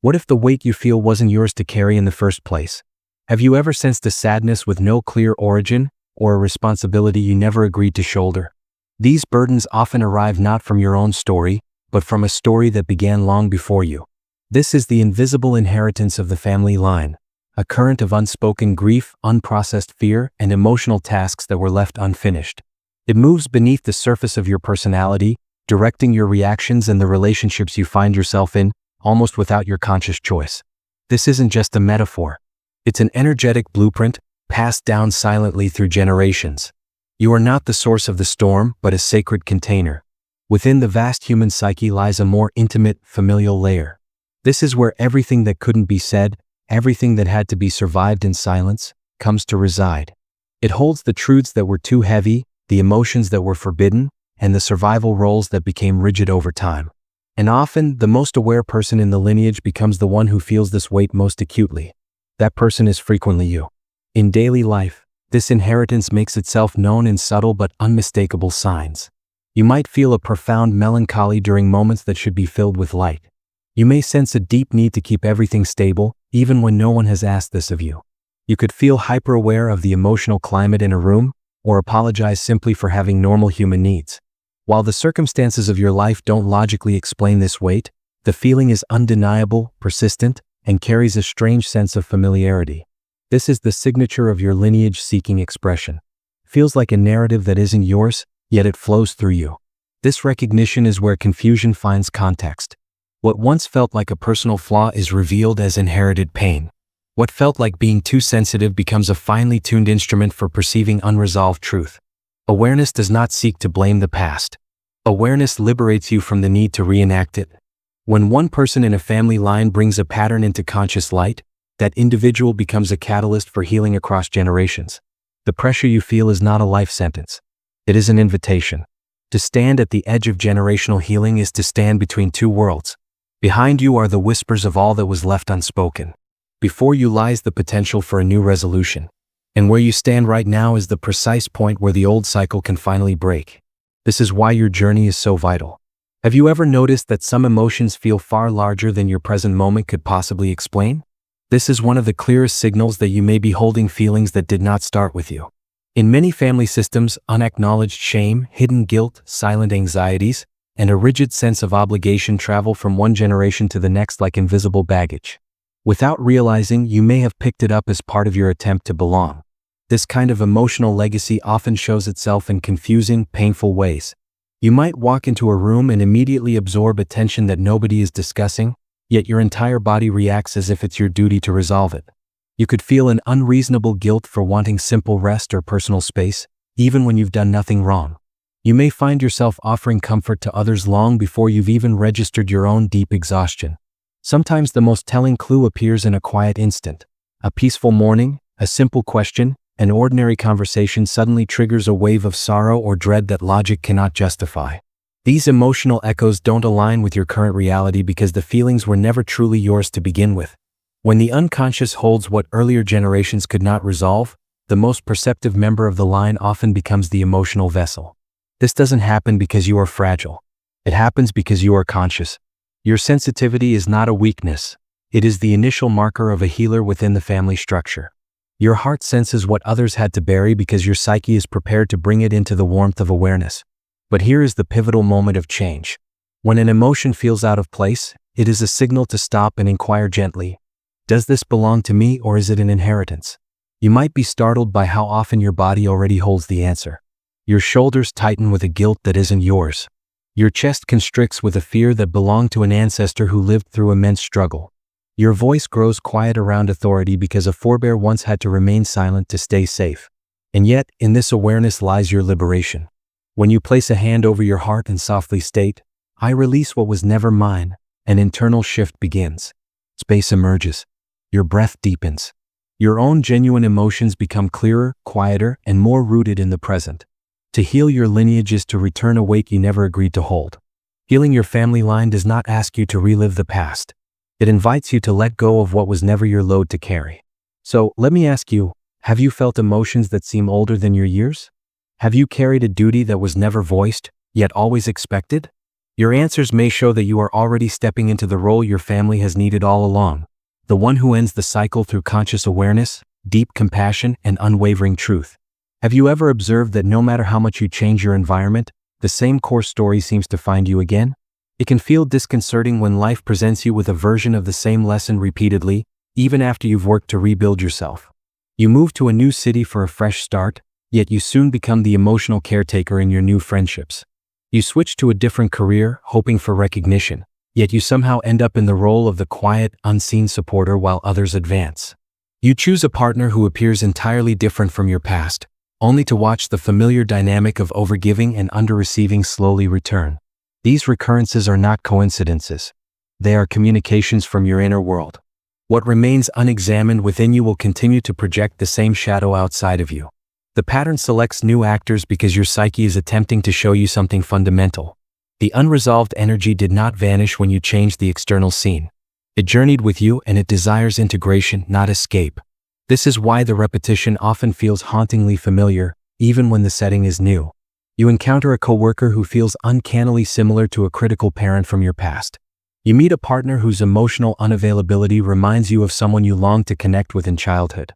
What if the weight you feel wasn't yours to carry in the first place? Have you ever sensed a sadness with no clear origin, or a responsibility you never agreed to shoulder? These burdens often arrive not from your own story, but from a story that began long before you. This is the invisible inheritance of the family line, a current of unspoken grief, unprocessed fear, and emotional tasks that were left unfinished. It moves beneath the surface of your personality, directing your reactions and the relationships you find yourself in, almost without your conscious choice. This isn't just a metaphor. It's an energetic blueprint, passed down silently through generations. You are not the source of the storm, but a sacred container. Within the vast human psyche lies a more intimate, familial layer. This is where everything that couldn't be said, everything that had to be survived in silence, comes to reside. It holds the truths that were too heavy, the emotions that were forbidden, and the survival roles that became rigid over time. And often, the most aware person in the lineage becomes the one who feels this weight most acutely. That person is frequently you. In daily life, this inheritance makes itself known in subtle but unmistakable signs. You might feel a profound melancholy during moments that should be filled with light. You may sense a deep need to keep everything stable, even when no one has asked this of you. You could feel hyper-aware of the emotional climate in a room, or apologize simply for having normal human needs. While the circumstances of your life don't logically explain this weight, the feeling is undeniable, persistent, and carries a strange sense of familiarity. This is the signature of your lineage-seeking expression. Feels like a narrative that isn't yours, yet it flows through you. This recognition is where confusion finds context. What once felt like a personal flaw is revealed as inherited pain. What felt like being too sensitive becomes a finely tuned instrument for perceiving unresolved truth. Awareness does not seek to blame the past. Awareness liberates you from the need to reenact it. When one person in a family line brings a pattern into conscious light, that individual becomes a catalyst for healing across generations. The pressure you feel is not a life sentence. It is an invitation. To stand at the edge of generational healing is to stand between two worlds. Behind you are the whispers of all that was left unspoken. Before you lies the potential for a new resolution. And where you stand right now is the precise point where the old cycle can finally break. This is why your journey is so vital. Have you ever noticed that some emotions feel far larger than your present moment could possibly explain? This is one of the clearest signals that you may be holding feelings that did not start with you. In many family systems, unacknowledged shame, hidden guilt, silent anxieties, and a rigid sense of obligation travel from one generation to the next like invisible baggage. Without realizing, you may have picked it up as part of your attempt to belong. This kind of emotional legacy often shows itself in confusing, painful ways. You might walk into a room and immediately absorb a tension that nobody is discussing, yet your entire body reacts as if it's your duty to resolve it. You could feel an unreasonable guilt for wanting simple rest or personal space, even when you've done nothing wrong. You may find yourself offering comfort to others long before you've even registered your own deep exhaustion. Sometimes the most telling clue appears in a quiet instant. A peaceful morning, a simple question, an ordinary conversation suddenly triggers a wave of sorrow or dread that logic cannot justify. These emotional echoes don't align with your current reality because the feelings were never truly yours to begin with. When the unconscious holds what earlier generations could not resolve, the most perceptive member of the line often becomes the emotional vessel. This doesn't happen because you are fragile. It happens because you are conscious. Your sensitivity is not a weakness. It is the initial marker of a healer within the family structure. Your heart senses what others had to bury because your psyche is prepared to bring it into the warmth of awareness. But here is the pivotal moment of change. When an emotion feels out of place, it is a signal to stop and inquire gently. Does this belong to me or is it an inheritance? You might be startled by how often your body already holds the answer. Your shoulders tighten with a guilt that isn't yours. Your chest constricts with a fear that belonged to an ancestor who lived through immense struggle. Your voice grows quiet around authority because a forebear once had to remain silent to stay safe. And yet, in this awareness lies your liberation. When you place a hand over your heart and softly state, "I release what was never mine," an internal shift begins. Space emerges. Your breath deepens. Your own genuine emotions become clearer, quieter, and more rooted in the present. To heal your lineage is to return a weight you never agreed to hold. Healing your family line does not ask you to relive the past. It invites you to let go of what was never your load to carry. So, let me ask you, have you felt emotions that seem older than your years? Have you carried a duty that was never voiced, yet always expected? Your answers may show that you are already stepping into the role your family has needed all along, the one who ends the cycle through conscious awareness, deep compassion, and unwavering truth. Have you ever observed that no matter how much you change your environment, the same core story seems to find you again? It can feel disconcerting when life presents you with a version of the same lesson repeatedly, even after you've worked to rebuild yourself. You move to a new city for a fresh start, yet you soon become the emotional caretaker in your new friendships. You switch to a different career, hoping for recognition, yet you somehow end up in the role of the quiet, unseen supporter while others advance. You choose a partner who appears entirely different from your past, only to watch the familiar dynamic of overgiving and underreceiving slowly return. These recurrences are not coincidences. They are communications from your inner world. What remains unexamined within you will continue to project the same shadow outside of you. The pattern selects new actors because your psyche is attempting to show you something fundamental. The unresolved energy did not vanish when you changed the external scene. It journeyed with you, and it desires integration, not escape. This is why the repetition often feels hauntingly familiar, even when the setting is new. You encounter a coworker who feels uncannily similar to a critical parent from your past. You meet a partner whose emotional unavailability reminds you of someone you longed to connect with in childhood.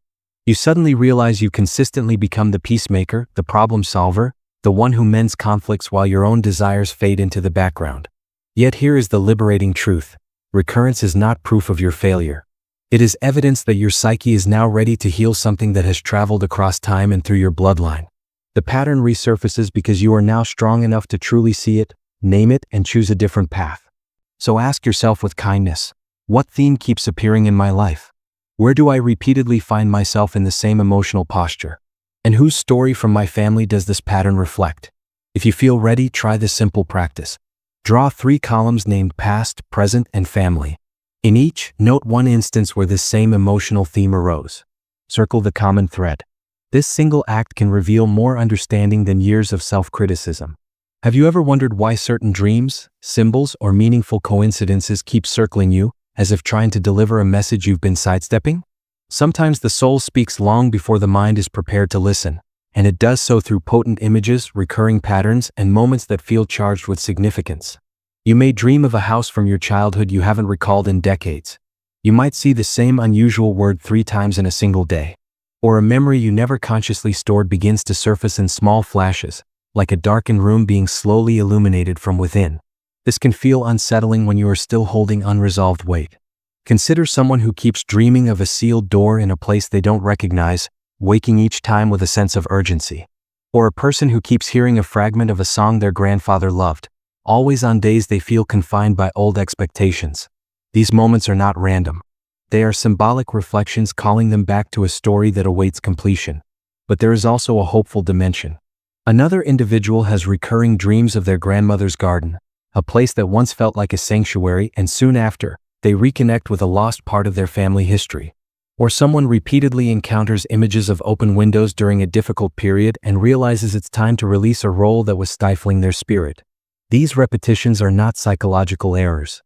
You suddenly realize you consistently become the peacemaker, the problem solver, the one who mends conflicts while your own desires fade into the background. Yet here is the liberating truth. Recurrence is not proof of your failure. It is evidence that your psyche is now ready to heal something that has traveled across time and through your bloodline. The pattern resurfaces because you are now strong enough to truly see it, name it, and choose a different path. So ask yourself with kindness, what theme keeps appearing in my life? Where do I repeatedly find myself in the same emotional posture? And whose story from my family does this pattern reflect? If you feel ready, try this simple practice. Draw 3 columns named past, present, and family. In each, note one instance where this same emotional theme arose. Circle the common thread. This single act can reveal more understanding than years of self-criticism. Have you ever wondered why certain dreams, symbols, or meaningful coincidences keep circling you, as if trying to deliver a message you've been sidestepping? Sometimes the soul speaks long before the mind is prepared to listen, and it does so through potent images, recurring patterns, and moments that feel charged with significance. You may dream of a house from your childhood you haven't recalled in decades. You might see the same unusual word 3 times in a single day. Or a memory you never consciously stored begins to surface in small flashes, like a darkened room being slowly illuminated from within. This can feel unsettling when you are still holding unresolved weight. Consider someone who keeps dreaming of a sealed door in a place they don't recognize, waking each time with a sense of urgency. Or a person who keeps hearing a fragment of a song their grandfather loved, always on days they feel confined by old expectations. These moments are not random. They are symbolic reflections calling them back to a story that awaits completion. But there is also a hopeful dimension. Another individual has recurring dreams of their grandmother's garden, a place that once felt like a sanctuary, and soon after, they reconnect with a lost part of their family history. Or someone repeatedly encounters images of open windows during a difficult period and realizes it's time to release a role that was stifling their spirit. These repetitions are not psychological errors.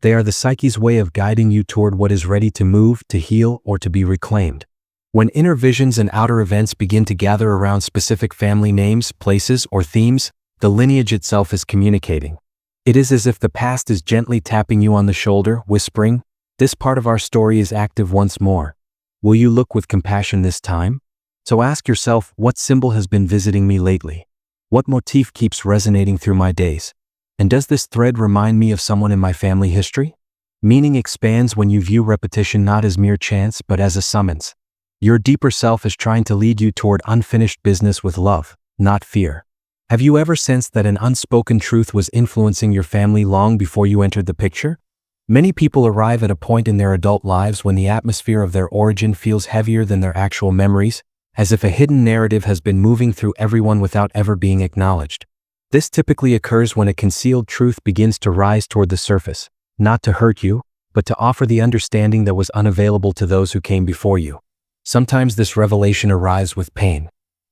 They are the psyche's way of guiding you toward what is ready to move, to heal, or to be reclaimed. When inner visions and outer events begin to gather around specific family names, places, or themes, the lineage itself is communicating. It is as if the past is gently tapping you on the shoulder, whispering, "This part of our story is active once more. Will you look with compassion this time?" So ask yourself, what symbol has been visiting me lately? What motif keeps resonating through my days? And does this thread remind me of someone in my family history? Meaning expands when you view repetition not as mere chance but as a summons. Your deeper self is trying to lead you toward unfinished business with love, not fear. Have you ever sensed that an unspoken truth was influencing your family long before you entered the picture? Many people arrive at a point in their adult lives when the atmosphere of their origin feels heavier than their actual memories, as if a hidden narrative has been moving through everyone without ever being acknowledged. This typically occurs when a concealed truth begins to rise toward the surface, not to hurt you, but to offer the understanding that was unavailable to those who came before you. Sometimes this revelation arrives with pain.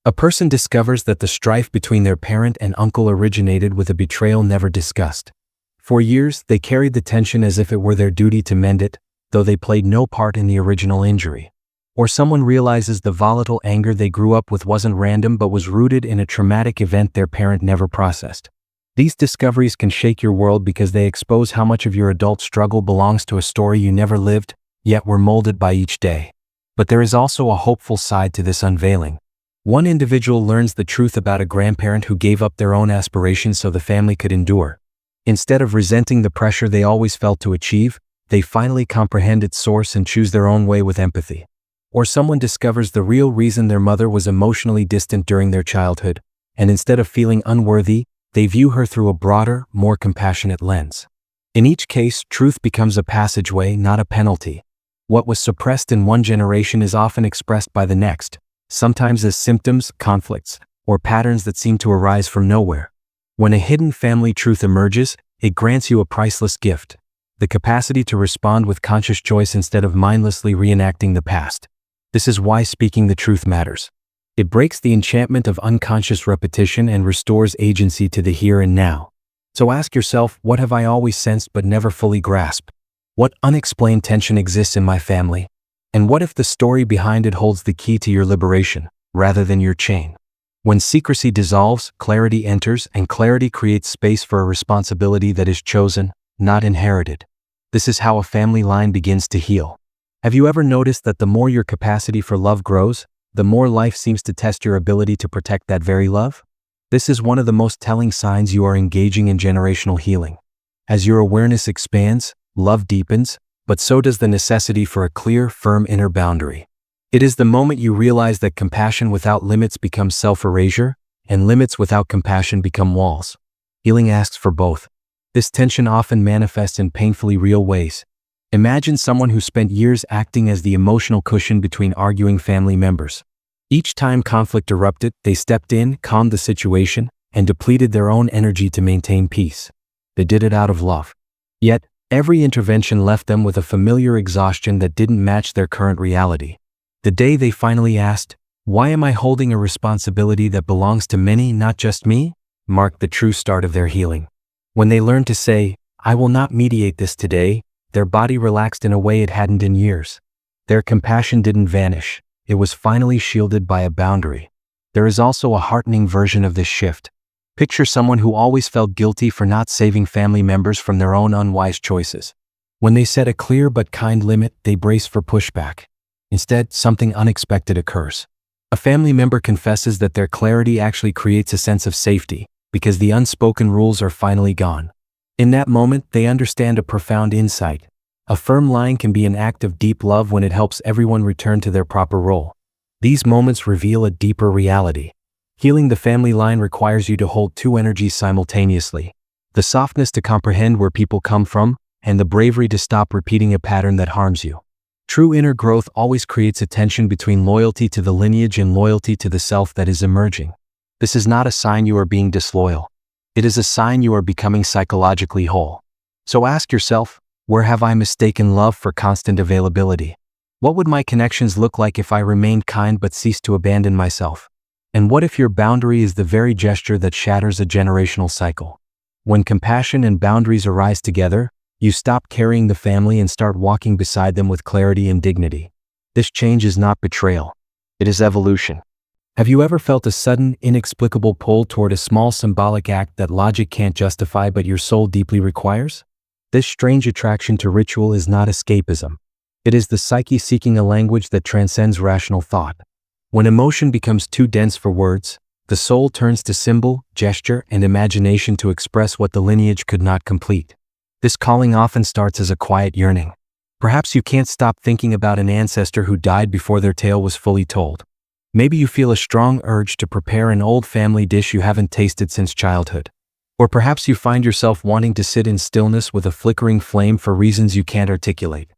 A person discovers that the strife between their parent and uncle originated with a betrayal never discussed. For years, they carried the tension as if it were their duty to mend it, though they played no part in the original injury. Or someone realizes the volatile anger they grew up with wasn't random but was rooted in a traumatic event their parent never processed. These discoveries can shake your world because they expose how much of your adult struggle belongs to a story you never lived, yet were molded by each day. But there is also a hopeful side to this unveiling. One individual learns the truth about a grandparent who gave up their own aspirations so the family could endure. Instead of resenting the pressure they always felt to achieve, they finally comprehend its source and choose their own way with empathy. Or someone discovers the real reason their mother was emotionally distant during their childhood, and instead of feeling unworthy, they view her through a broader, more compassionate lens. In each case, truth becomes a passageway, not a penalty. What was suppressed in one generation is often expressed by the next, sometimes as symptoms, conflicts, or patterns that seem to arise from nowhere. When a hidden family truth emerges, it grants you a priceless gift: the capacity to respond with conscious choice instead of mindlessly reenacting the past. This is why speaking the truth matters. It breaks the enchantment of unconscious repetition and restores agency to the here and now. So ask yourself, what have I always sensed but never fully grasped? What unexplained tension exists in my family? And what if the story behind it holds the key to your liberation, rather than your chain? When secrecy dissolves, clarity enters, and clarity creates space for a responsibility that is chosen, not inherited. This is how a family line begins to heal. Have you ever noticed that the more your capacity for love grows, the more life seems to test your ability to protect that very love? This is one of the most telling signs you are engaging in generational healing. As your awareness expands, love deepens, but so does the necessity for a clear, firm inner boundary. It is the moment you realize that compassion without limits becomes self-erasure, and limits without compassion become walls. Healing asks for both. This tension often manifests in painfully real ways. Imagine someone who spent years acting as the emotional cushion between arguing family members. Each time conflict erupted, they stepped in, calmed the situation, and depleted their own energy to maintain peace. They did it out of love. Yet, every intervention left them with a familiar exhaustion that didn't match their current reality. The day they finally asked, "Why am I holding a responsibility that belongs to many, not just me?" marked the true start of their healing. When they learned to say, "I will not mediate this today," their body relaxed in a way it hadn't in years. Their compassion didn't vanish. It was finally shielded by a boundary. There is also a heartening version of this shift. Picture someone who always felt guilty for not saving family members from their own unwise choices. When they set a clear but kind limit, they brace for pushback. Instead, something unexpected occurs. A family member confesses that their clarity actually creates a sense of safety, because the unspoken rules are finally gone. In that moment, they understand a profound insight. A firm line can be an act of deep love when it helps everyone return to their proper role. These moments reveal a deeper reality. Healing the family line requires you to hold two energies simultaneously: the softness to comprehend where people come from, and the bravery to stop repeating a pattern that harms you. True inner growth always creates a tension between loyalty to the lineage and loyalty to the self that is emerging. This is not a sign you are being disloyal. It is a sign you are becoming psychologically whole. So ask yourself, where have I mistaken love for constant availability? What would my connections look like if I remained kind but ceased to abandon myself? And what if your boundary is the very gesture that shatters a generational cycle? When compassion and boundaries arise together, you stop carrying the family and start walking beside them with clarity and dignity. This change is not betrayal. It is evolution. Have you ever felt a sudden, inexplicable pull toward a small symbolic act that logic can't justify but your soul deeply requires? This strange attraction to ritual is not escapism. It is the psyche seeking a language that transcends rational thought. When emotion becomes too dense for words, the soul turns to symbol, gesture, and imagination to express what the lineage could not complete. This calling often starts as a quiet yearning. Perhaps you can't stop thinking about an ancestor who died before their tale was fully told. Maybe you feel a strong urge to prepare an old family dish you haven't tasted since childhood. Or perhaps you find yourself wanting to sit in stillness with a flickering flame for reasons you can't articulate.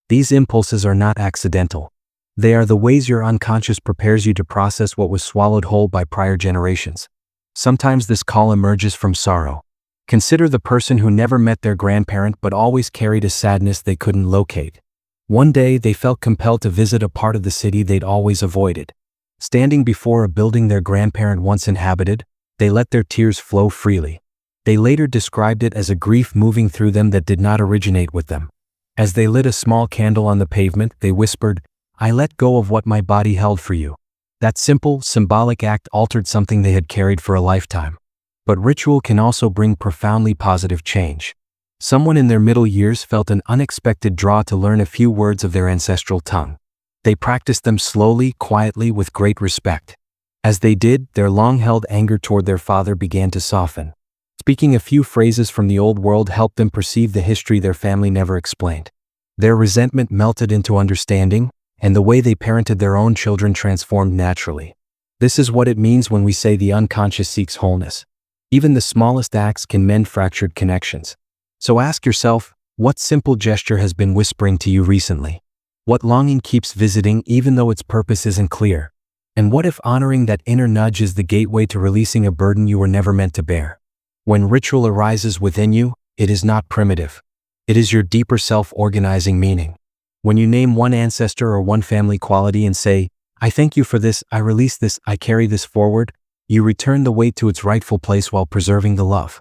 These impulses are not accidental. They are the ways your unconscious prepares you to process what was swallowed whole by prior generations. Sometimes this call emerges from sorrow. Consider the person who never met their grandparent but always carried a sadness they couldn't locate. One day, they felt compelled to visit a part of the city they'd always avoided. Standing before a building their grandparent once inhabited, they let their tears flow freely. They later described it as a grief moving through them that did not originate with them. As they lit a small candle on the pavement, they whispered, "I let go of what my body held for you." That simple, symbolic act altered something they had carried for a lifetime. But ritual can also bring profoundly positive change. Someone in their middle years felt an unexpected draw to learn a few words of their ancestral tongue. They practiced them slowly, quietly, with great respect. As they did, their long-held anger toward their father began to soften. Speaking a few phrases from the old world helped them perceive the history their family never explained. Their resentment melted into understanding, and the way they parented their own children transformed naturally. This is what it means when we say the unconscious seeks wholeness. Even the smallest acts can mend fractured connections. So ask yourself, what simple gesture has been whispering to you recently? What longing keeps visiting even though its purpose isn't clear? And what if honoring that inner nudge is the gateway to releasing a burden you were never meant to bear? When ritual arises within you, it is not primitive. It is your deeper self-organizing meaning. When you name one ancestor or one family quality and say, I thank you for this, I release this, I carry this forward, you return the weight to its rightful place while preserving the love.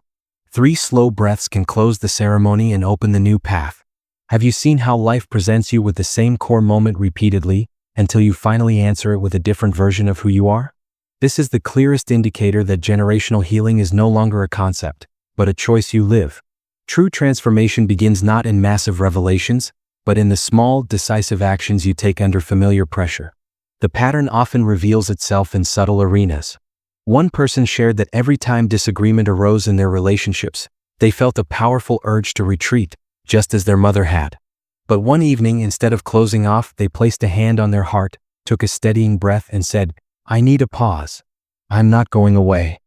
3 slow breaths can close the ceremony and open the new path. Have you seen how life presents you with the same core moment repeatedly, until you finally answer it with a different version of who you are? This is the clearest indicator that generational healing is no longer a concept, but a choice you live. True transformation begins not in massive revelations, but in the small, decisive actions you take under familiar pressure. The pattern often reveals itself in subtle arenas. One person shared that every time disagreement arose in their relationships, they felt a powerful urge to retreat, just as their mother had. But one evening, instead of closing off, they placed a hand on their heart, took a steadying breath, and said, I need a pause. I'm not going away.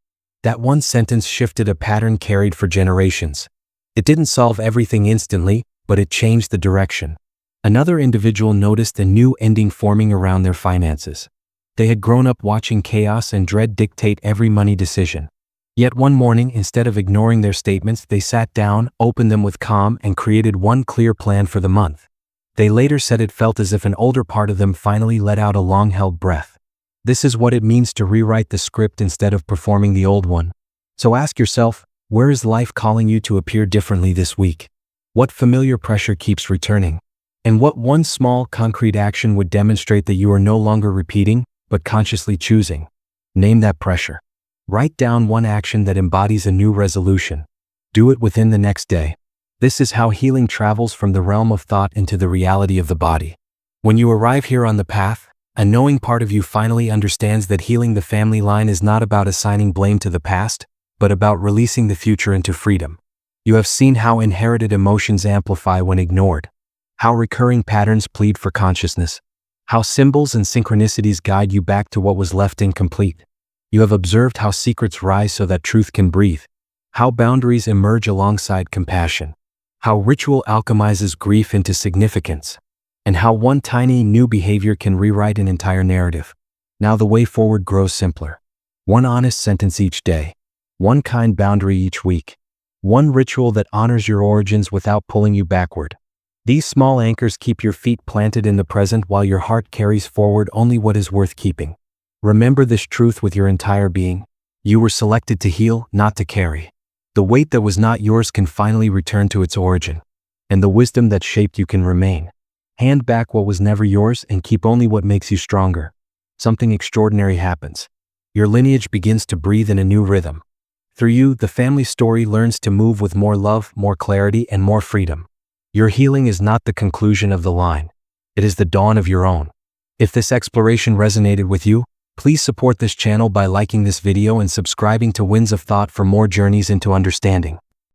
That one sentence shifted a pattern carried for generations. It didn't solve everything instantly, but it changed the direction. Another individual noticed a new ending forming around their finances. They had grown up watching chaos and dread dictate every money decision. Yet one morning, instead of ignoring their statements, they sat down, opened them with calm, and created one clear plan for the month. They later said it felt as if an older part of them finally let out a long-held breath. This is what it means to rewrite the script instead of performing the old one. So ask yourself, where is life calling you to appear differently this week? What familiar pressure keeps returning? And what one small, concrete action would demonstrate that you are no longer repeating, but consciously choosing? Name that pressure. Write down one action that embodies a new resolution. Do it within the next day. This is how healing travels from the realm of thought into the reality of the body. When you arrive here on the path, a knowing part of you finally understands that healing the family line is not about assigning blame to the past, but about releasing the future into freedom. You have seen how inherited emotions amplify when ignored, how recurring patterns plead for consciousness, how symbols and synchronicities guide you back to what was left incomplete. You have observed how secrets rise so that truth can breathe, how boundaries emerge alongside compassion, how ritual alchemizes grief into significance, and how one tiny new behavior can rewrite an entire narrative. Now the way forward grows simpler. One honest sentence each day, one kind boundary each week, one ritual that honors your origins without pulling you backward. These small anchors keep your feet planted in the present while your heart carries forward only what is worth keeping. Remember this truth with your entire being. You were selected to heal, not to carry. The weight that was not yours can finally return to its origin, and the wisdom that shaped you can remain. Hand back what was never yours and keep only what makes you stronger. Something extraordinary happens. Your lineage begins to breathe in a new rhythm. Through you, the family story learns to move with more love, more clarity, and more freedom. Your healing is not the conclusion of the line. It is the dawn of your own. If this exploration resonated with you, please support this channel by liking this video and subscribing to Winds of Thought for more journeys into understanding.